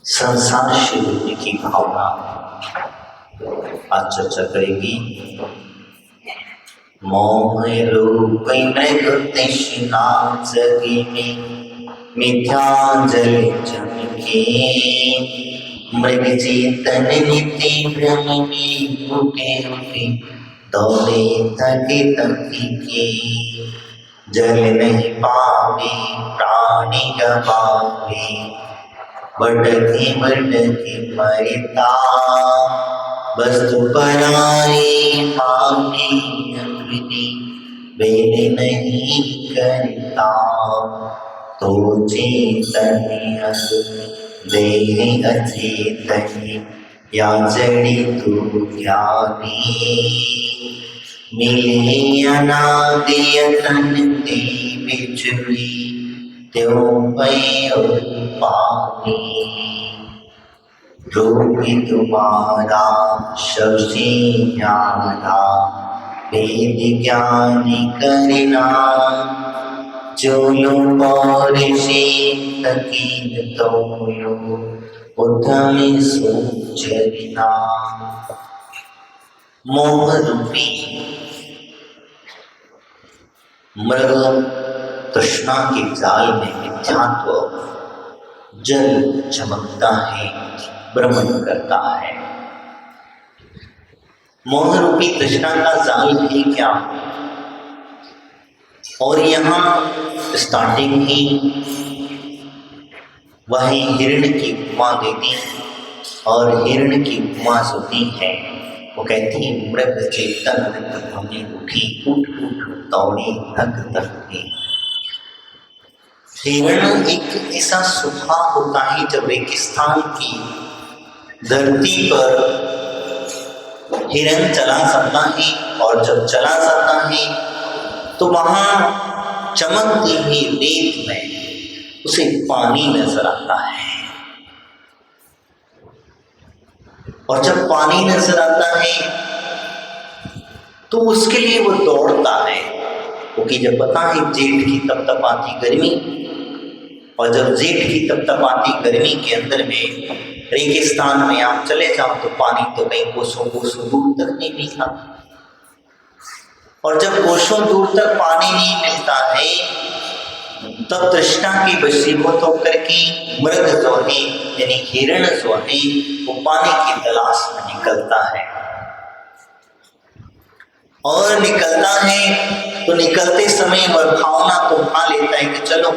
संसार शिवलिंग की भावना आज चर्चा करेगी। मोह रूप मृग तृष्णा जगी में मिथ्या जल चमके। मृग चेतन नित्य भ्रम में उठे उठे दौड़े थके थकी के। जल नहीं पावे प्राणी गवावे बढ़के बढ़के मरता। वस्तु पराई मांगे अपनी वेद नहीं करता। तो चेतन देह अचेतन या जड़ी तू ज्ञानी। मिले अनादि अतन ते बिछुड़ी त्यों पै और पानी। रूप तुम्हारा सबसे न्यारा वेद ज्ञानी करना। चोलो और से तकीन तोलो उद्धम सोचना। मोह रूपी मृग तृष्णा के जाल में मिथ्यात्व जल चमकता है, भ्रमण करता है। मोह रूपी तृष्णा का जाल है क्या? और यहाँ स्टार्टिंग ही वही हिरण की उपमा देती और हिरण की उपमा जो दी है वो कहती है मृग चेतन हमें उठी उठ उठ दौड़ी थक थक के। हिरण एक ऐसा स्वभाव होता है जब रेगिस्तान की धरती पर हिरण चला सकता है और जब चला सकता है तो वहां चमकती हुई रेत में उसे पानी नजर आता है। और जब पानी नजर आता है तो उसके लिए वो दौड़ता है, क्योंकि जब पता है जेठ की तपतपाती गर्मी, और जब जेठ की तपतपाती गर्मी के अंदर में रेगिस्तान में आप चले जाओ तो पानी तो कहीं कोसों कोसों दूर तक नहीं मिलता। और जब कोसों दूर तक पानी नहीं मिलता है तब तृष्णा की वशीभूत होकर के मृग जो है यानी हिरण जो है वो पानी की तलाश में निकलता है। और निकलता है तो निकलते समय वह भावना तो उठा लेता है कि चलो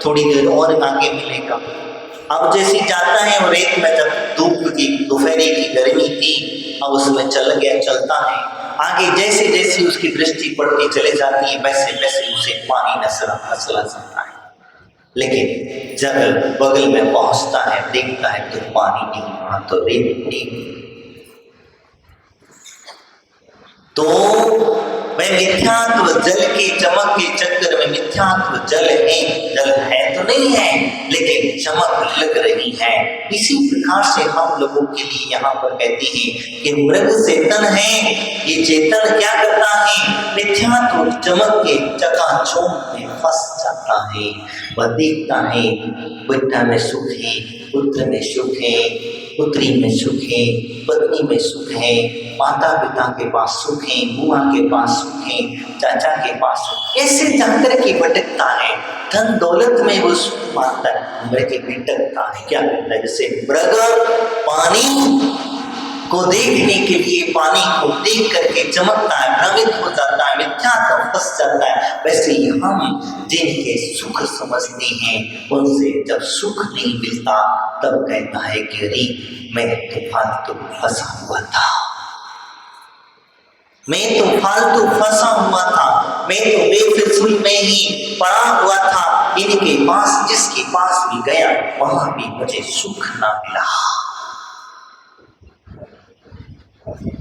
थोड़ी देर और आगे मिलेगा। अब जैसे जाता है और रेत में जब धूप की दोपहर की गर्मी थी अब उसमें चल गया, चलता है आगे। जैसे जैसे उसकी दृष्टि पड़ती चले जाती है वैसे वैसे उसे पानी नजर आता चला जाता है। लेकिन जब बगल में पहुंचता है देखता है तो पानी नहीं, वहां तो रेत नहीं। तो वह मिथ्यात्व जल के चमक के चक्कर में मिथ्यात्व जल है तो नहीं है लेकिन चमक लग रही है। इसी प्रकार से हम लोगों के लिए यहाँ पर कहते हैं कि मृग चेतन है। ये चेतन क्या करता है? मिथ्यात्व चमक के चकाचौंध में फंस जाता है। वह देखता है बेटा में सुख है, पुत्र में सुख है, पुत्री में सुख है, पत्नी में सुख है, माता पिता के पास सुख है, बुआ के पास सुख है, चाचा के पास सुख, ऐसे जाकर के भटकता है। धन दौलत में वो सुख मानता है, मृग भटकता है। क्या करता है? जैसे मृग पानी को देखने के लिए पानी को देख करके चमकता है, भ्रमित हो जाता है, मिथ्यात्व फंस जाता है, वैसे ही हम जिनके सुख समझते हैं उनसे जब सुख नहीं मिलता तब कहता है कि अरे मैं तो फालतू फंसा हुआ था, मैं तो फालतू फंसा हुआ था, मैं तो बेफिजूल में ही पड़ा हुआ था। इनके पास जिसके पास भी गया वहां भी मुझे सुख ना मिला।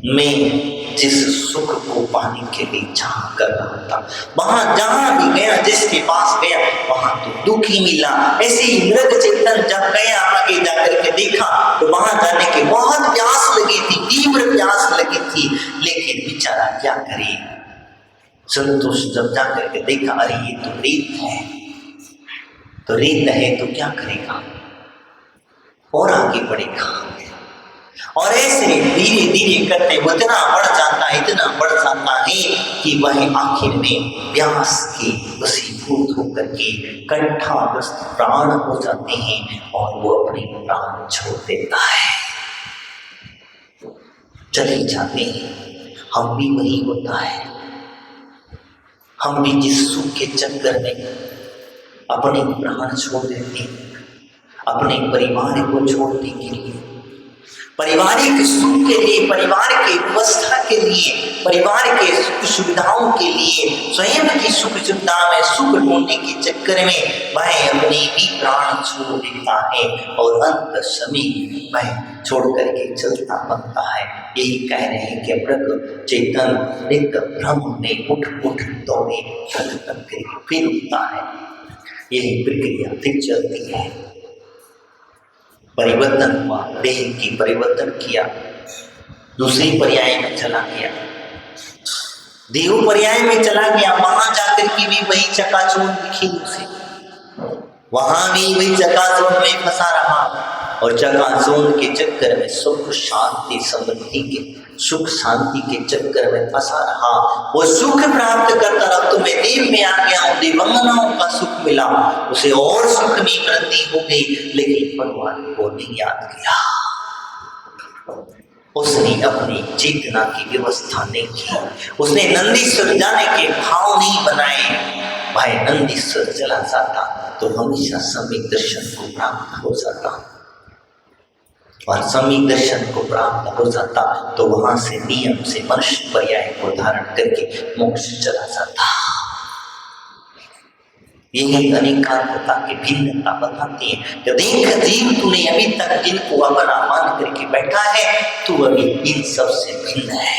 मैं जिस सुख को पाने के लिए चाह कर रहा था वहां जहां भी गया जिसके पास गया वहां तो दुख ही मिला। ऐसे ही मृग चेतन जब गया आगे जाकर के देखा तो वहां जाने के बहुत प्यास लगी थी, तीव्र प्यास लगी थी, लेकिन बेचारा क्या करे। संतोष जब जाकर के देखा अरे ये तो रेत है, तो रेत है तो क्या करेगा, और आगे बढ़ेगा। और ऐसे धीरे धीरे करते इतना बढ़ जाता है, इतना बढ़ जाता है कि वह आखिर में व्यास के वशीभूत होकर के कंठाग्रस्त प्राण हो जाते हैं और वो अपने प्राण छोड़ देता है, चले जाते हैं। हम भी वही होता है, हम भी जिस सुख के चक्कर में अपने प्राण छोड़ देते हैं, अपने परिवार को छोड़ने के लिए, पारिवारिक सुख के लिए, परिवार की व्यवस्था के लिए, परिवार के सुख सुविधाओं के लिए, स्वयं की सुख सुविधा में सुख ढूंढने के चक्कर में वह अपने भी प्राण छोड़ देता है और अंत समय वह छोड़ करके चलता बनता है। यही कह रहे हैं कि मृग चेतन नित्य भ्रम में उठ उठ दौड़े, थक थक के फिर उठता है। यही प्रक्रिया फिर चलती है। परिवर्तन हुआ, देह की परिवर्तन किया, दूसरी पर्याय में चला गया, देव पर्याय में चला गया, वहां जाकर की भी वही चकाचौंध दिखी उसे, वहां भी वही चकाचौंध में फंसा रहा और चकाचौंध के चक्कर में सुख शांति समृद्धि के सुख शांति के चक्कर में फंसा रहा। वो सुख प्राप्त करता रहा, तो मैं देव में आ गया हूं, देवंगनाओं का सुख मिला, उसे और सुख में वृद्धि हो गई, लेकिन भगवान को नहीं याद किया। उसने अपनी चेतना की व्यवस्था नहीं की, उसने नंदीश्वर जाने के भाव नहीं बनाए। भाई नंदीश्वर चला जाता तो हमेशा सम्यक दर्शन को प्राप्त हो जाता, और सम्यक दर्शन को प्राप्त हो जाता तो वहां से नियम से मनुष्य पर्याय को धारण करके मोक्ष चला जाता। यही अनेकांतता की भिन्नता बताती है कि देख जीव तूने अभी तक जिनको अपना मान करके बैठा है, तू अभी इन सबसे भिन्न है,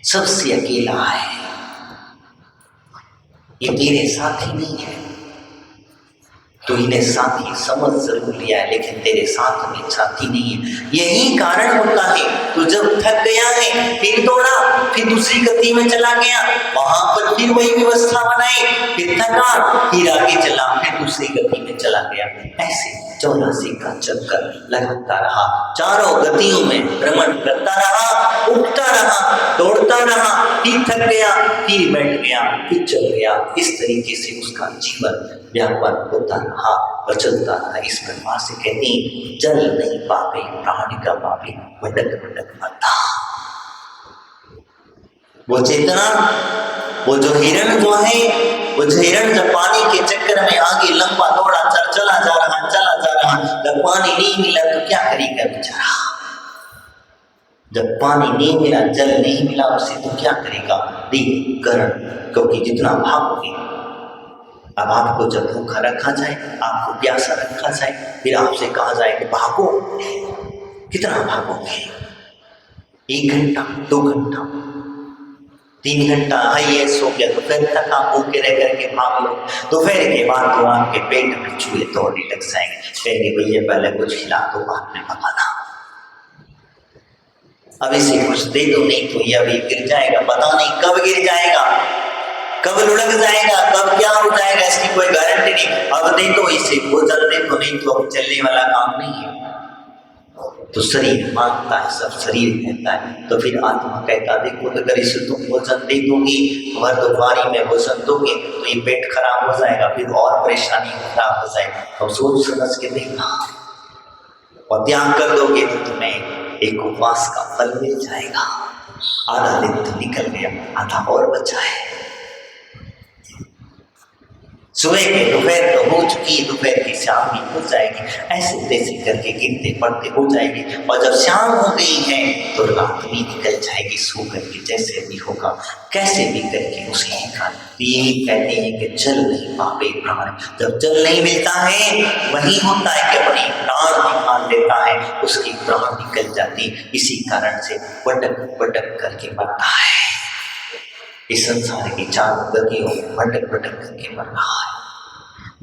सबसे अकेला है, ये तेरे साथी नहीं है। तो इन्हें साथी समझ जरूर लिया है, लेकिन तेरे साथ में साथी नहीं है। यही कारण होता है तो जब थक गया है फिर दौड़ा, फिर दूसरी गति में चला गया, वहां पर फिर वही व्यवस्था बनाई, फिर थका, फिर आगे चला, फिर दूसरी गति में चला गया। ऐसे 84 का चक्कर लगाता रहा, चारों गतियों में भ्रमण करता रहा, उठता रहा, दौड़ता रहा, फिर थक गया, फिर बैठ गया, फिर चल गया। इस तरीके से उसका जीवन व्यापार होता रहा और चलता रहा। इस प्रकार से कहते हैं जल नहीं पावे प्राणी का पावे, भटक भटक मरता। वो चेतना, वो जो हिरण जो है, वो जो हिरण जब पानी के चक्कर में आगे लंबा दौड़ा चला जा रहा, जब पानी नहीं मिला तो क्या करेगा बेचारा, जब पानी नहीं मिला, जल नहीं मिला उसे तो क्या करेगा, करण, क्योंकि जितना भागोगे, अब आपको जब भूखा रखा जाए, आपको प्यासा रखा जाए, फिर आपसे कहा जाए कि भागो, कितना भागोगे, 1 घंटा 2 घंटा 3 घंटा, हाईएस्ट हो गया तो फिर तक आप भूखे रह करके भाग लो। दोपहर के बाद तो आपके पेट में चूहे दौड़ने लग जाएंगे, कहेंगे भैया पहले कुछ खिला दो, बाद में पकाना, अब इसे कुछ दे दो, नहीं तो ये अभी गिर जाएगा, पता नहीं कब गिर जाएगा, कब लुढ़क जाएगा, कब क्या हो जाएगा, इसकी कोई गारंटी नहीं। अब दे दो इसे, भोजन दे दो, नहीं तो अब चलने वाला काम नहीं है। तो शरीर मांगता है, सब शरीर कहता है, तो फिर आत्मा कहता देखो अगर इसे तुम भोजन दे दोगी, भर दोपहरी में भोजन दोगे तो ये पेट खराब हो जाएगा, फिर और परेशानी खराब हो जाएगी, अब सोच समझ के देखना, और त्याग कर दोगे तो तुम्हें एक उपवास का फल मिल जाएगा। आधा दिन तो निकल गया, आधा और बचा है। सुबह के दोपहर तो हो चुकी है, दोपहर की शाम भी हो जाएगी, ऐसे तैसे करके गिनते पढ़ते हो जाएगी, और जब शाम हो गई है तो रात भी निकल जाएगी, सो करके जैसे भी होगा कैसे भी करके उसे निकाल। यही कहते हैं कि जल नहीं पावे प्राण, जब जल नहीं मिलता है वही होता है कि अपने प्राण निकाल देता है, उसकी प्राण निकल जाती, इसी कारण से भटक भटक करके मरता है। इस संसार की चारों गतियों में भटक भटक करके मर रहा है,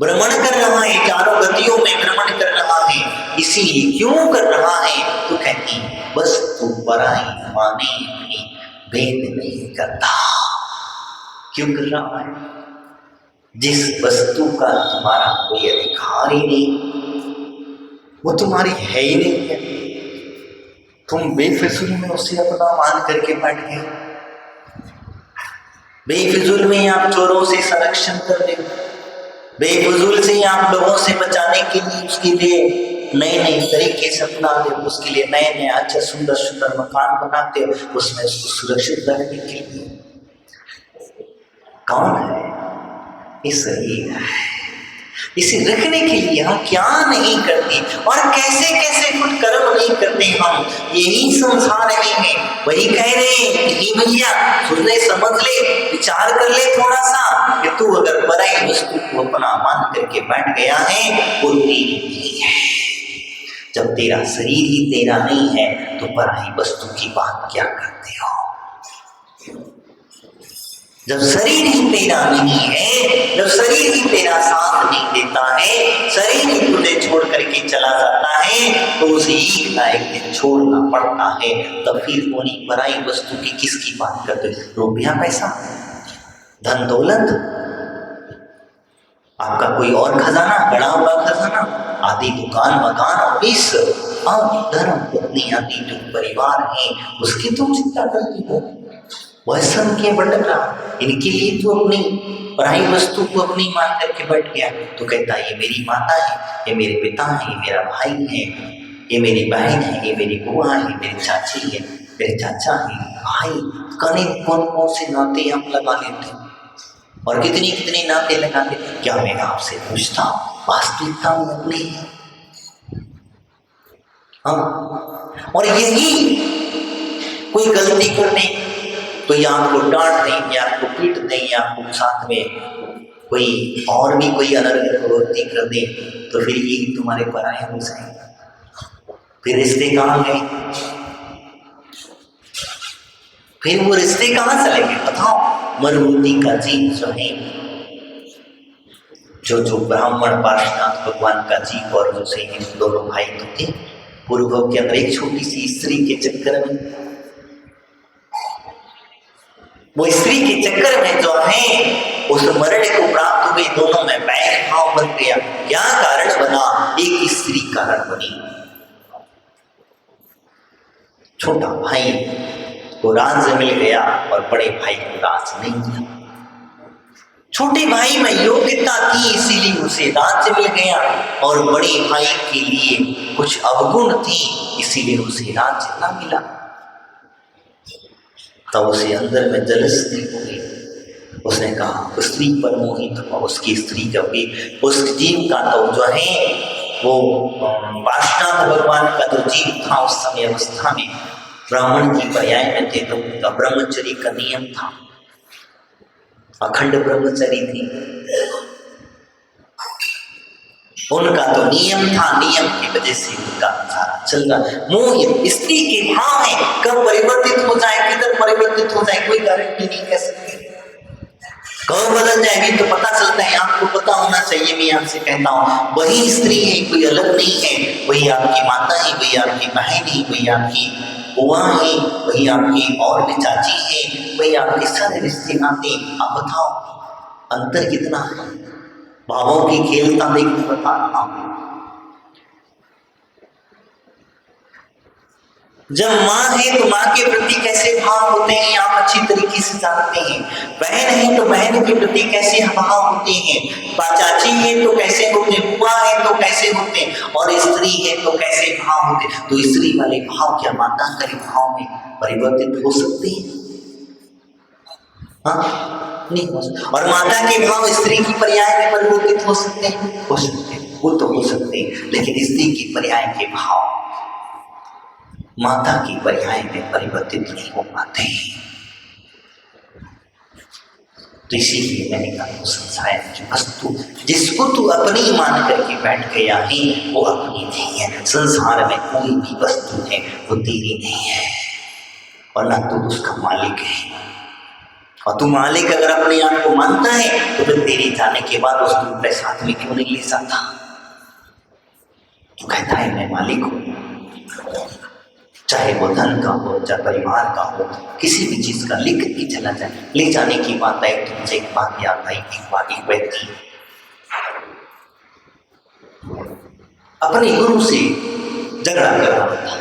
भ्रमण कर रहा है, चारों गतियों में भ्रमण कर रहा है। इसीलिए क्यों कर रहा है तो कहती बस तू पराई माने अपनी भेद नहीं करता। क्यों कर रहा है? जिस वस्तु का तुम्हारा कोई अधिकार ही नहीं, वो तुम्हारी है ही नहीं है, तुम बेफिजूल में उसे अपना मान करके बैठ गए। बेफिजूल में आप चोरों से संरक्षण कर रहे हो, बेफिजूल से आप लोगों से बचाने के लिए उसके लिए नए नए तरीके से अपना दे, उसके लिए नए नए अच्छा सुंदर सुंदर मकान बनाते हो, उसमें उसको सुरक्षित रखने के लिए। कौन है? ये शरीर है, इसे रखने के लिए हम क्या नहीं करते और कैसे कैसे कुछ कर्म नहीं करते हम, यही समझा रहे हैं। वही कह रहे हैं कि भैया सुन ले, समझ ले, विचार कर ले थोड़ा सा कि तू अगर पराई वस्तु को अपना मान करके बैठ गया है वो तेरी नहीं है। जब तेरा शरीर ही तेरा नहीं है तो पराई वस्तु की बात क्या करते हो? जब शरीर ही तेरा नहीं है, जब शरीर ही तेरा साथ नहीं देता है, शरीर ही तुझे छोड़ करके चला जाता है तो उसे एक ना एक दिन छोड़ना पड़ता है। तब फिर होनी पराई वस्तु की किसकी बात करते? रुपया पैसा, धन दौलत, आपका कोई और खजाना, बड़ा हुआ खजाना, आदि दुकान मकान ऑफिस और धर्म पत्नी आदि जो परिवार है उसकी तुम चिंता करती हो। वह सब के बंटना, इनके लिए तो अपनी पराई वस्तु को अपनी मान करके बैठ गया। तो कहता है ये मेरी माता है, ये मेरे पिता है, ये मेरा भाई है, ये मेरी बहन है, ये मेरी बुआ है, मेरी चाची है, मेरे चाचा है, भाई, कने कौन कौन से नाते हम लगा लेते हैं और कितनी कितनी नाते लगा लेते हैं। क्या मैं आपसे पूछता हूँ वास्तविकता में अपनी है? हाँ, और यही कोई गलती करने तो या आपको डांट दें या आपको पीट दें या आपको साथ में कोई और भी कोई अनर्गल प्रवृत्ति कर दे तो फिर ये तुम्हारे पराये हो जाएंगे। फिर रिश्ते कहाँ गए? फिर वो रिश्ते कहाँ चले गए? बताओ। मरुभूमि का जीव जो है, जो ब्राह्मण पार्श्वनाथ भगवान का जीव और जो से दोनों भाई तो थे, पूर्व के अंदर एक छोटी सी स्त्री के चक्कर में, वो स्त्री के चक्कर में जो है उस मरण को प्राप्त हुए, दोनों में बैर भाव बन गया। क्या कारण बना? एक स्त्री कारण बनी। छोटा भाई को राज्य मिल गया और बड़े भाई को राज्य नहीं मिला। छोटे भाई में योग्यता थी इसीलिए उसे राज्य मिल गया और बड़े भाई के लिए कुछ अवगुण थी इसीलिए उसे राज्य न मिला। तब उसे अंदर में जलस्ती हो गई। उसने कहा स्त्री पर मोहित हुआ, उसकी स्त्री का भी उस जीव का तो जो है वो पार्श्वनाथ भगवान का जो जीव था उस समय अवस्था में ब्राह्मण की पर्याय में थे तो ब्रह्मचर्य का नियम था, अखंड ब्रह्मचर्य थी, उनका तो नियम था, नियम की वजह से उनका सारा चल रहा। मोहित स्त्री के भाव है, कब परिवर्तित हो जाए, किधर परिवर्तित हो जाए कोई गारंटी नहीं कह सकते। कब बदल जाएगी तो पता चलता है, आपको पता होना चाहिए। मैं आपसे कहता हूँ वही स्त्री है, कोई अलग नहीं है, वही आपकी माता है, वही आपकी बहन है, वही आपकी बुआ है, वही आपकी और भी चाची है, वही आपके सारे रिश्ते नाते। आप बताओ अंतर कितना है? भावों की खेलता देखने बता रहा हूं। जब माँ है तो माँ के प्रति कैसे भाव होते हैं आप अच्छी तरीके से जानते हैं। बहन है तो बहन के प्रति कैसे भाव होते हैं, चाची है तो कैसे होते, बुआ है तो कैसे होते, और स्त्री है तो कैसे भाव होते। तो स्त्री वाले भाव क्या माता के भाव में परिवर्तित हो सकते हैं? हाँ, नहीं हो सकते। और माता के भाव स्त्री की पर्याय में परिवर्तित हो सकते हैं? हो सकते हैं, वो तो हो सकते हैं, लेकिन स्त्री की पर्याय के भाव माता की पर्याय में परिवर्तित नहीं हो पाते। तो इसीलिए मैंने कहा समझाया कि वस्तु जिसको तू अपनी मान करके बैठ गया है वो अपनी नहीं है। संसार में कोई भी वस्तु है वो तेरी नहीं है और ना तू उसका मालिक है। और तू मालिक अगर अपने आप को मानता है तो फिर तेरे जाने के बाद उस दूसरे साथ में क्यों नहीं ले जाता? तू कहता है मैं मालिक हूं, चाहे वो धन का हो, चाहे परिवार का हो, किसी भी चीज का लिख के चला जाए। ले जाने की बात आई तो मुझे एक बात याद आई। एक बार एक व्यक्ति अपने गुरु से झगड़ा कर रहा था।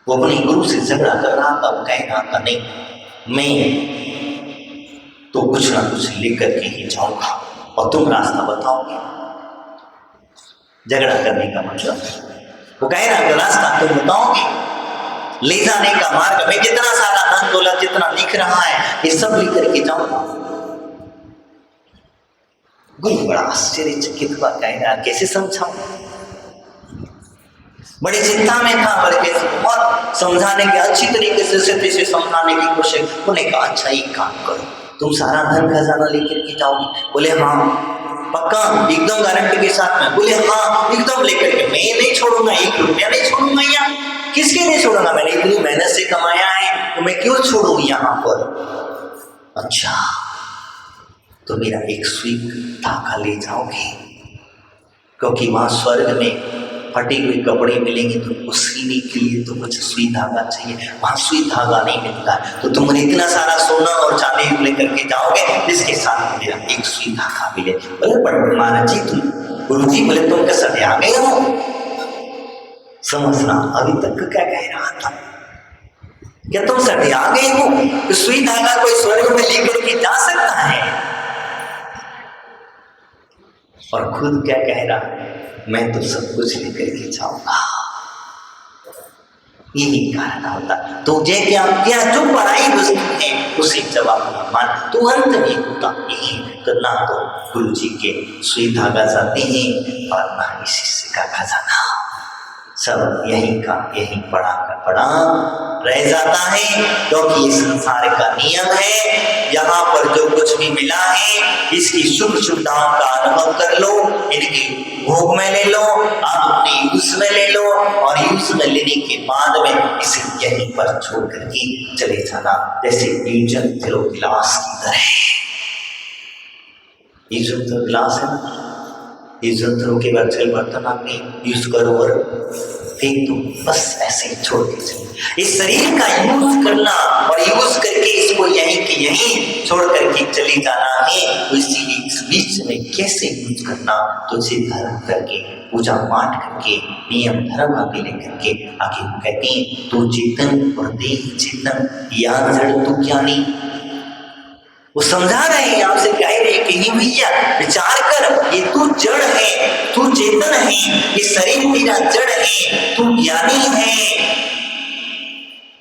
वो अपने गुरु से झगड़ा कर रहा था। वो कह रहा था नहीं, मैं तो कुछ ना कुछ लेकर के ही जाऊंगा और तुम रास्ता बताओगे। झगड़ा करने का मतलब, वो कह रहा रास्ता तुम बताओगे, ले जाने का मार्ग, मैं जितना सारा धन दौलत जितना लिख रहा है ये सब लेकर के जाऊंगा। गुरु बड़ा आश्चर्यचकित हुआ, कह रहा कैसे समझाऊं। बड़ी चिंता में था, बड़े कैसे बहुत समझाने की, अच्छी तरीके से समझाने की कोशिश। उन्होंने कहा अच्छा एक काम करो, तुम सारा धन खजाना लेकर के जाओगे? बोले हाँ। पक्का? एकदम गारंटी के साथ में? बोले हाँ एकदम लेकर के। मैं नहीं छोड़ूंगा, 1 रुपया नहीं छोड़ूंगा। यहाँ किसके नहीं छोड़ूंगा? मैंने इतनी मेहनत से कमाया है तो मैं क्यों छोड़ूं यहाँ पर? अच्छा तो मेरा एक सुई धागा ले जाओगे, क्योंकि वहां स्वर्ग में फटे हुए कपड़े मिलेंगे, तुमको सीने के लिए तो कुछ सुई धागा चाहिए, वहां सुई धागा नहीं मिलता है। तो तुम इतना सारा सोना और चांदी लेकर के जाओगे जिसके साथ मेरा एक सुई धागा मिले। बोले पर महाराज जी तुम, गुरु जी बोले तुम कैसे सटे आ गए हो? समझना, अभी तक क्या कह रहा था, क्या तुम सटे आ गए हो? तो सुई धागा कोई स्वर्ग में लेकर के जा सकता है? और खुद क्या कह रहा है, मैं तो सब कुछ लेकर के जाऊंगा। यही कारण होता। तुझे क्या क्या जो पढ़ाई वस्तु है उसे जवाब न मान, तो अंत में होता यही। तो ना तो गुरु जी के सुई धागा जाते हैं और ना ही शिष्य का खजाना, सब यही का यही पड़ा का पड़ा रह जाता है। क्योंकि ये संसार का नियम है, यहाँ पर जो कुछ भी मिला है इसकी सुख सुविधाओं का अनुभव कर लो, इनकी भोग में ले लो, आप अपने यूज में ले लो, और यूज में लेने के बाद में इसे यहीं पर छोड़ करके चले जाना। जैसे युजंत्र विलास की तरह, युजंत्र विलास है ना, युजंत्रों के बर्तन बर्तन आपने यूज करो और फेंक दो, बस ऐसे ही छोड़ के चलो। इस शरीर का यूज करना और यूज करके इसको यहीं के यहीं छोड़ करके चले जाना है। तो इसीलिए इस बीच में कैसे यूज करना, तुझे धर्म करके, पूजा पाठ करके, नियम धर्म आगे लेकर के आगे कहते हैं तू चेतन और देह चेतन, या जड़ तू ज्ञानी। वो समझा रहे हैं, आपसे कह रहे हैं कि भैया विचार कर, ये तू जड़ है, तू चेतन है, ये शरीर तेरा जड़ है, तू ज्ञानी है।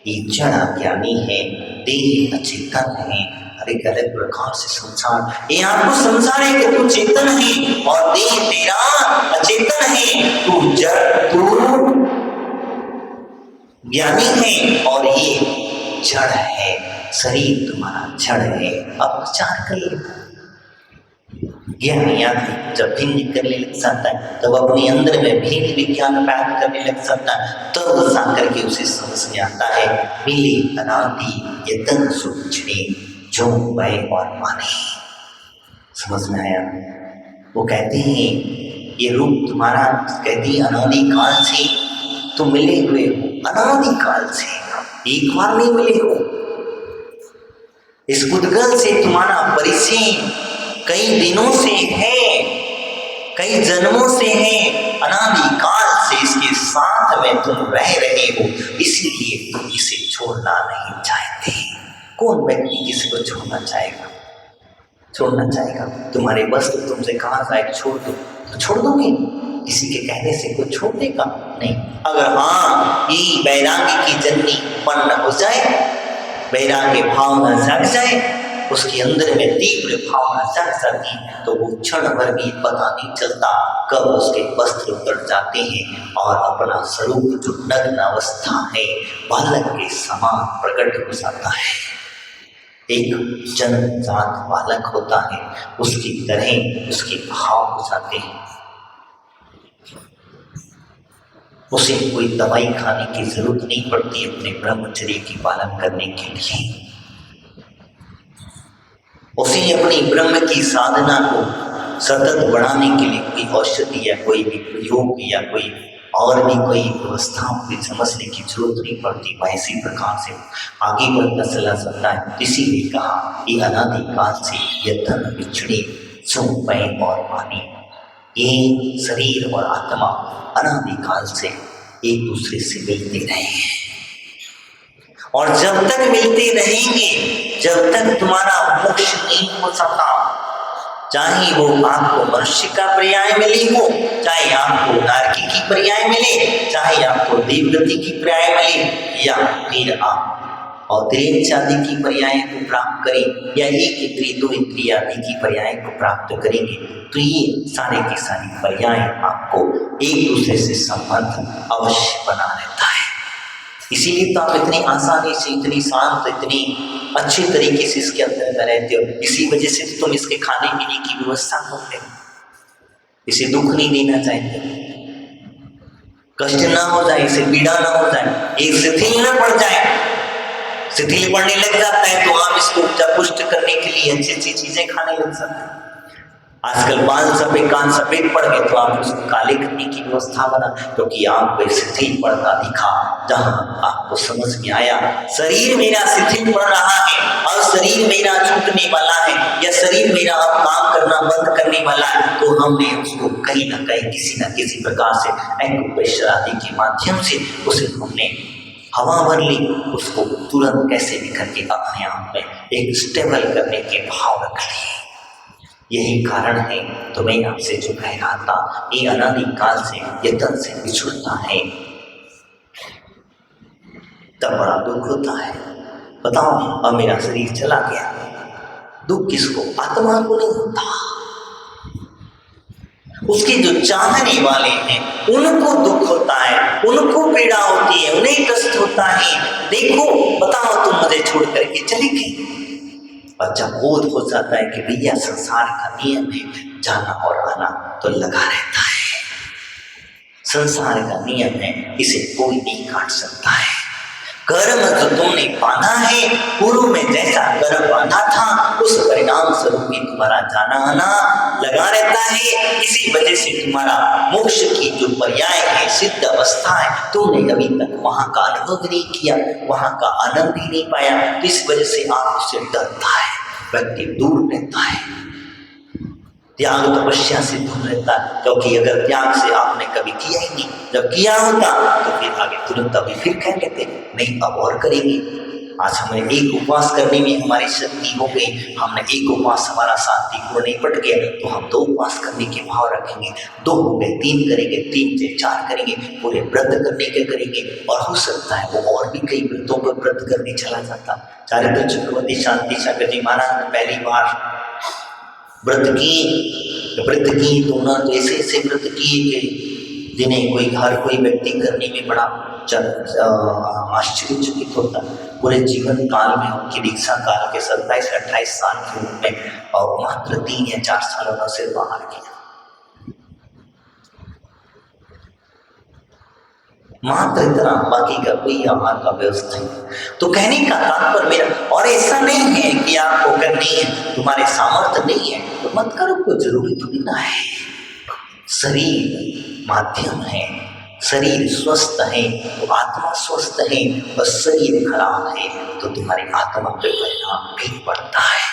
ये जड़ ज्ञानी है, देह अचेतन है। अलग अलग प्रकार से संसार ये आपको समझा रहे कि तू चेतन है और देह तेरा अचेतन है, तू जड़, तू ज्ञानी है और ये जड़ है, शरीर तुम्हारा जड़ है। अब विचार कर ले, ज्ञानी आदमी जब भिन्न करने लग जाता है तब अपने अंदर में भिन्न विज्ञान पैदा करने लग जाता है, तब जा करके उसे समझ में आता है मिले अनादि ये तन सूझने जो वह और माने। समझ में आया? वो कहते हैं ये रूप तुम्हारा, कहती है अनादि काल से तुम मिले हुए हो, अनादि काल से, एक बार नहीं मिले हो। इस उद्गल से तुम्हारा परिचय कई दिनों से है, कई जन्मों से है, अनादि काल से इसके साथ में तुम रह रहे हो, इसीलिए तुम इसे छोड़ना नहीं चाहते। कौन व्यक्ति किसी को छोड़ना चाहेगा? छोड़ना चाहेगा? तुम्हारे बस तुमसे कहा जाए छोड़ दो तो छोड़ दोगे? किसी के कहने से कोई छोड़ देगा? नहीं। अगर हाँ ये वैराग्य की जननी उत्पन्न हो जाए, वैराग्य भावना जग जाए, उसके अंदर में तीव्र भावना जग जाती, तो वो क्षण भर भी पता नहीं चलता कब उसके वस्त्र उतर जाते हैं और अपना स्वरूप जो नग्न अवस्था है बालक के समान प्रकट हो जाता है। एक जन्मजात बालक होता है, उसकी तरह उसके भाव हो जाते हैं। उसे कोई दवाई खाने की जरूरत नहीं पड़ती अपने ब्रह्मचर्य की पालन करने के लिए। उसे अपनी ब्रह्म की साधना को सतत बढ़ाने के लिए कोई औषधि या कोई भी योग या कोई और भी कोई व्यवस्थाओं की समझने की जरूरत नहीं पड़ती। वह इसी प्रकार से आगे बढ़ता चला जाता है। इसीलिए कहा ये अनादिकाल से ये धन बिछड़े जो मैं और पानी, ये शरीर और आत्मा अनादिकाल से एक दूसरे से मिलते रहे हैं और जब तक मिलते रहेंगे, जब तक तुम्हारा मोक्ष नहीं हो सकता, चाहे वो आपको मनुष्य का पर्याय मिले हो, चाहे आपको नारकी की पर्याय मिले, चाहे आपको देवगति की पर्याय मिले, या फिर आप अवतरेण आदि की पर्याय को प्राप्त करें, या एक इंद्रिय दो इंद्रिय आदि की पर्याय को प्राप्त करेंगे, तो ये सारे के सारे पर्याय आपको एक दूसरे से संबंध अवश्य बना रहता है। इसीलिए तो आप इतनी आसानी से, इतनी शांत, इतनी अच्छे तरीके से इसके अंदर रहते हो। इसी वजह से तो तुम इसके खाने पीने की व्यवस्था करते हो, इसे दुख नहीं देना चाहते, कष्ट ना हो जाए, इसे पीड़ा ना हो जाए, एक शिथिल न पड़ जाए। शिथिल पड़ने लग जाता है तो आप इसको उपजा पुष्ट करने के लिए अच्छी अच्छी चीजें खाने लग सकते हैं। आजकल बाल सफेद, कान सफेद पड़ गए तो आप उसको काले करने की व्यवस्था बना, क्योंकि आपको शिथिल पड़ता दिखा। जहां आपको समझ में आया शरीर मेरा शिथिल पड़ रहा है और शरीर मेरा छूटने वाला है, या शरीर मेरा अब काम करना बंद करने वाला है, तो हमने उसको कहीं ना कहीं किसी न किसी प्रकार से एक्यूप्रेशर आदि के माध्यम से उसे हमने हवा भर ली, उसको तुरंत कैसे भी करके अपने आप में एक स्टेबल करने के भाव रख लिए। यही कारण है तो मैं आपसे जो कह रहा था, ये अनादिकाल से ये तन से बिछुड़ता है तब बड़ा दुख होता है। बताओ, अब मेरा शरीर चला गया, दुख किसको? आत्मा को नहीं होता, उसके जो चाहने वाले हैं उनको दुख होता है, उनको पीड़ा होती है, उन्हें कष्ट होता है। देखो, बताओ, तुम मुझे छोड़ करके चले गए, और जब बोध हो जाता है कि भैया संसार का नियम है, जाना और आना तो लगा रहता है, संसार का नियम है, इसे कोई नहीं काट सकता है। कर्म जो तुमने बांधा है, पूर्व में जैसा कर्म बांधा था, उस परिणाम स्वरूप ही तुम्हारा जाना आना लगा रहता है। इसी वजह से तुम्हारा मोक्ष की जो पर्याय है, सिद्ध अवस्था है, तुमने अभी तक वहां का अनुभव नहीं किया, वहां का आनंद ही नहीं पाया। तो इस वजह से आप उससे डरता है, व्यक्ति दूर रहता है, त्याग तपस्या से दूर रहता है। क्योंकि अगर त्याग से आपने कभी किया ही नहीं, जब किया होता तो फिर आगे तुरंत अभी फिर कह लेते नहीं, अब और करेंगे। आज हमें एक उपवास करने में हमारी शक्ति हो गई, हमने एक उपवास हमारा शांतिपूर्ण नहीं पट गया तो हम 2 उपवास करने के भाव रखेंगे, 2 हो गए 3 करेंगे, 3 से 4 करेंगे, पूरे व्रत करने के करेंगे। और हो सकता है वो और भी कई व्रतों पर व्रत करने चला जाता। चारित्र चक्रवर्ती शांति सागर जी महाराज ने पहली बार व्रत की तो ना तो ऐसे व्रत किए कि जिन्हें हर कोई व्यक्ति करने में बड़ा आश्चर्यचकित होता। पूरे जीवन काल में उनकी दीक्षा काल के 27-28 साल की उम्र में, और मात्र 3 या 4 सालों में से बाहर किया, मात्र इतना, बाकी का कोई आहार का व्यवस्था नहीं। तो कहने का तात्पर्य मेरा, और ऐसा नहीं है कि आपको करनी है, तुम्हारे सामर्थ्य नहीं है तो मत करो, कोई जरूरी थोड़ी ना है। शरीर माध्यम है, शरीर स्वस्थ है तो आत्मा स्वस्थ है, और शरीर खराब है तो तुम्हारी आत्मा पे परिणाम भी पड़ता है।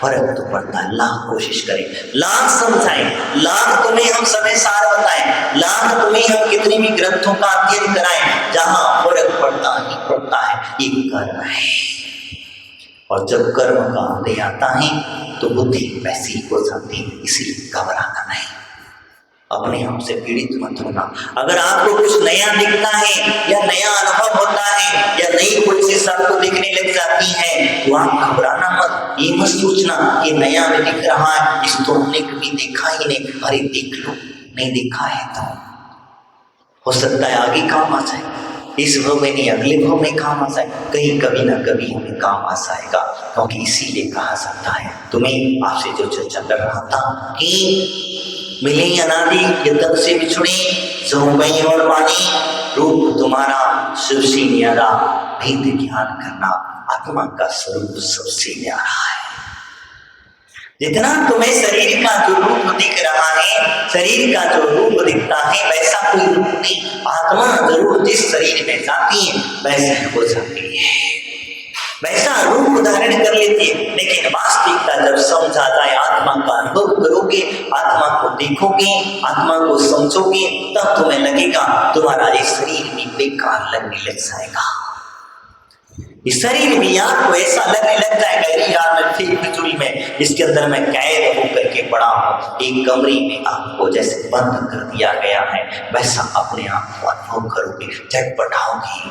फर्क तो पड़ता है। लाख कोशिश करें, लाख समझाएं, लाख तुम्हें हम समय सार बताएं, लाख तुम्हें हम कितने भी ग्रंथों का अध्ययन कराएं, जहां फर्क पड़ता ही पड़ता है, ये कर्म है। और जब कर्म का अंत आता है तो बुद्धि वैसी हो जाती है। इसलिए घबराना नहीं, अपने आप से पीड़ित मत होना। अगर आपको कुछ नया दिखता है या नया अनुभव होता है या नई कोई चीज आपको दिखने लग जाती है तो आप घबराना मत। ये मत सोचना कि नया में दिख रहा है, इस तो हमने कभी देखा ही नहीं, अरे देख लो, नहीं देखा है तो हो सकता है आगे काम आ जाए, इस भाव में नहीं अगले भाव में काम आ जाए, कहीं कभी ना कभी हमें काम आ जाएगा। क्योंकि इसीलिए कहा जाता है, तुम्हें आपसे जो चर्चा कर रहा था कि मिले अनादि यतन से बिछुड़े, जो मई और पानी, रूप तुम्हारा सबसे न्यारा, भेद ज्ञान करना, आत्मा का स्वरूप सबसे न्यारा है। जितना तुम्हें शरीर का जो रूप दिख रहा है, शरीर का जो रूप दिखता है, वैसा कोई रूप नहीं। आत्मा जरूर जिस शरीर में जाती है वैसे हो जाती है, वैसा रूप धारण कर लेती है। लेकिन वास्तविकता जब समझा जाए, आत्मा का अनुभव करोगे, आत्मा को देखोगे, आत्मा को समझोगे, तब तुम्हें लगेगा तुम्हारा ये शरीर भी बेकार लगने लग जाएगा। इस शरीर भी आपको ऐसा लगने लग जाएगा, यार मैं फिर फिजूल में इसके अंदर मैं कैद होकर के पड़ा हूँ। एक कमरे में आपको जैसे बंद कर दिया गया है, वैसा अपने आप को अनुभव करोगे, झटपटाओगे।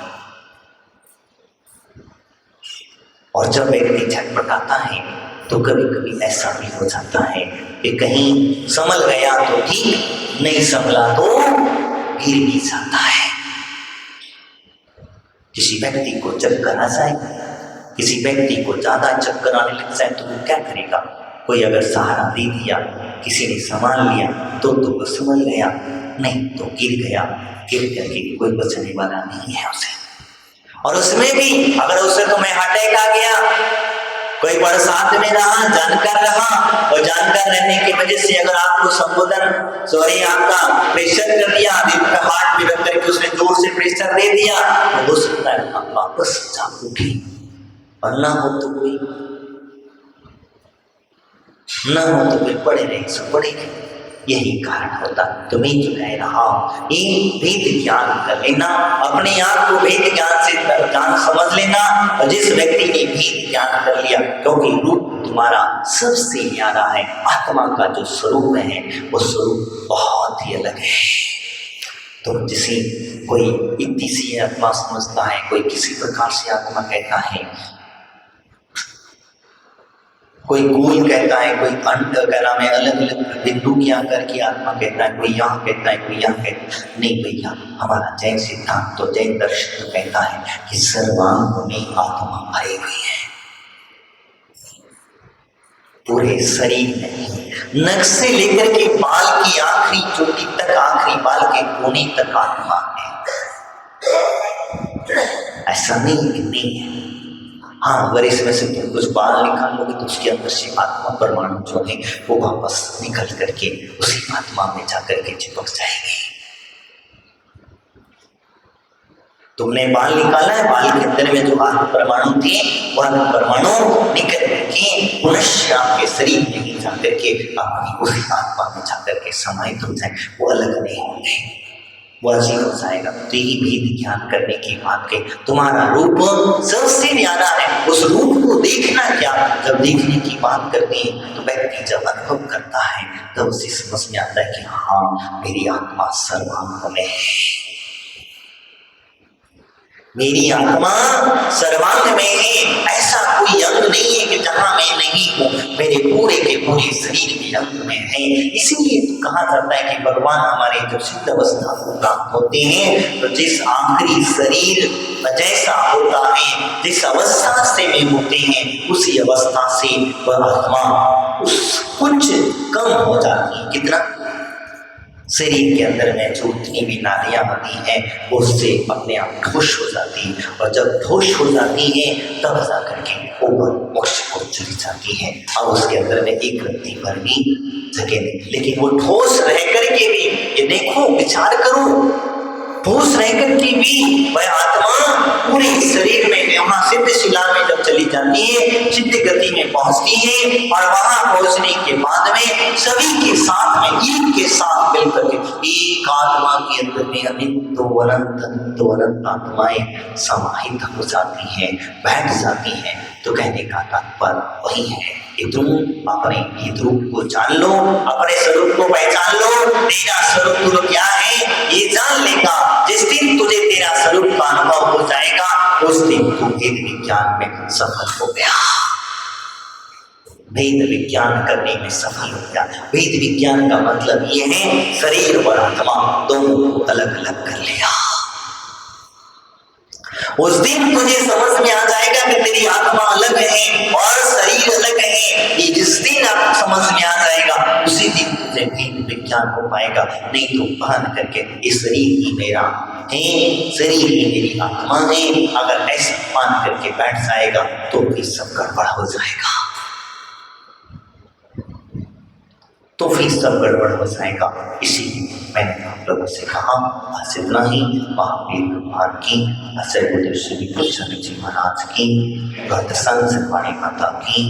और जब व्यक्ति झटपटाता है तो कभी कभी ऐसा भी हो जाता है कि कहीं संभल गया तो ठीक, नहीं संभला तो गिर भी जाता है। किसी व्यक्ति को चक्कर आ जाए, किसी व्यक्ति को ज्यादा चक्कर आने लग जाए तो वो क्या करेगा? कोई अगर सहारा दे दिया, किसी ने संभाल लिया तो वो संभल गया, नहीं तो गिर गया। गिर करके कोई बचने वाला नहीं है उसे। और उसमें भी अगर उसे तुम्हें अटैक आ गया, कोई बरसात में रहा, जानकर रहा, और जानकर रहने की वजह से अगर आपको संबोधन आपका प्रेशर कर दिया, दिल पे हार्ट में रख करके उसने जोर से प्रेशर दे दिया, तो हो सकता है आप वापस जा उठे। और ना हो तो कोई पड़े रहे सो पड़ेगी। यही कारण होता। तुम्हें जो कह रहा हूं, ये भेद ज्ञान कर लेना, अपने आप को भेद ज्ञान से जान समझ लेना। और जिस व्यक्ति ने भेद ज्ञान कर लिया, क्योंकि रूप तुम्हारा सबसे न्यारा है, आत्मा का जो स्वरूप है वो स्वरूप बहुत ही अलग है। तो जिसे कोई इतनी सी आत्मा समझता है, कोई किसी प्रकार से आत्मा कहता है, कोई गोल कहता है, कोई अंड कहना में अलग अलग बिंदु की आकर की आत्मा कहता है, कोई यहाँ कहता है, कोई यहाँ कहता है। नहीं भैया, हमारा जैन सिद्धांत तो जैन दर्शन तो कहता है कि सर्वांग में आत्मा भरी हुई है, पूरे शरीर में, नख से लेकर के बाल की आखिरी चोटी तक, आखिरी बाल के कोने तक आत्मा है। ऐसा नहीं है। हाँ, अगर इसमें से तुम कुछ बाल निकाल लोगे तो उसके अंदर से आत्मा परमाणु जो है वो वापस निकल करके उसी आत्मा में जाकर के चिपक जाएगी। तुमने बाल निकाला है, बाल के अंदर में जो आत्मा परमाणु थे वह परमाणु निकल करके पुनः आपके शरीर में ही जाकर के अपनी उसी आत्मा में जाकर के समाहित हो जाए, वो अलग नहीं होंगे, वो अजीब हो जाएगा। तो यही भेद ज्ञान करने की बात के तुम्हारा रूप सबसे न्यारा है। उस रूप को देखना क्या, जब देखने की बात करते हैं तो व्यक्ति जब अनुभव करता है तब उसे समझ में आता है कि हाँ, मेरी आत्मा सर्वांग में है, मेरी आत्मा सर्वांग में है। ऐसा कोई अंग नहीं है कि जहां मैं नहीं हूं, मेरे पूरे के पूरे शरीर के अंग में है। इसीलिए तो कहा जाता है कि भगवान हमारे जब सिद्ध अवस्था को प्राप्त होते हैं तो जिस आखिरी शरीर जैसा होता है, जिस अवस्था से वे होते हैं, उसी अवस्था से वह आत्मा उस कुछ कम हो जाती है। कितना? शरीर के अंदर में जो उतनी भी नालियां होती हैं वो उससे अपने आप ठोस हो जाती है, और जब ठोस हो जाती है तब जाकर के ऊपर मोक्ष को चली जाती है। अब उसके अंदर में एक रत्ती भर भी जगह नहीं, लेकिन वो ठोस रह करके भी, ये देखो, विचार करो, ठोस रह करके भी वह आत्मा पूरे शरीर में वहां सिद्ध शिला में जब चली जाती है, सिद्ध गति में पहुंचती है, और वहां पहुंचने के बाद में सभी के साथ में, एक के साथ मिलकर के एक आत्मा के अंदर में अनंत आत्माएं समाहित हो जाती हैं, बैठ जाती हैं। तो कहने का तात्पर्य वही है कि तुम अपने रूप को जान लो, अपने स्वरूप को पहचान लो। तेरा स्वरूप क्या है ये जान लेगा। जिस दिन तुझे तेरा स्वरूप का अनुभव हो जाएगा, उस दिन तू वेद विज्ञान में सफल हो गया, वेद विज्ञान करने में सफल हो गया। वेद विज्ञान का मतलब ये है शरीर और आत्मा दोनों को अलग अलग कर लिया। उस दिन तुझे समझ में आ जाएगा कि तेरी आत्मा अलग है और शरीर अलग है। ये जिस दिन आप समझ में आ जाएगा उसी दिन तुझे भेद विज्ञान हो पाएगा। नहीं तो भान करके ये शरीर ही मेरा है, शरीर ही मेरी आत्मा है, अगर ऐसा मान करके बैठ जाएगा तो ये सब गड़बड़ हो जाएगा। तो फिर सब गड़बड़ हो जाएगा। इसीलिए मैंने आप लोगों से कहा बस इतना ही। महावीर भगवान की, अजय गुरुदेव श्री कृष्ण जी महाराज की, गौतम संघ वाणी माता की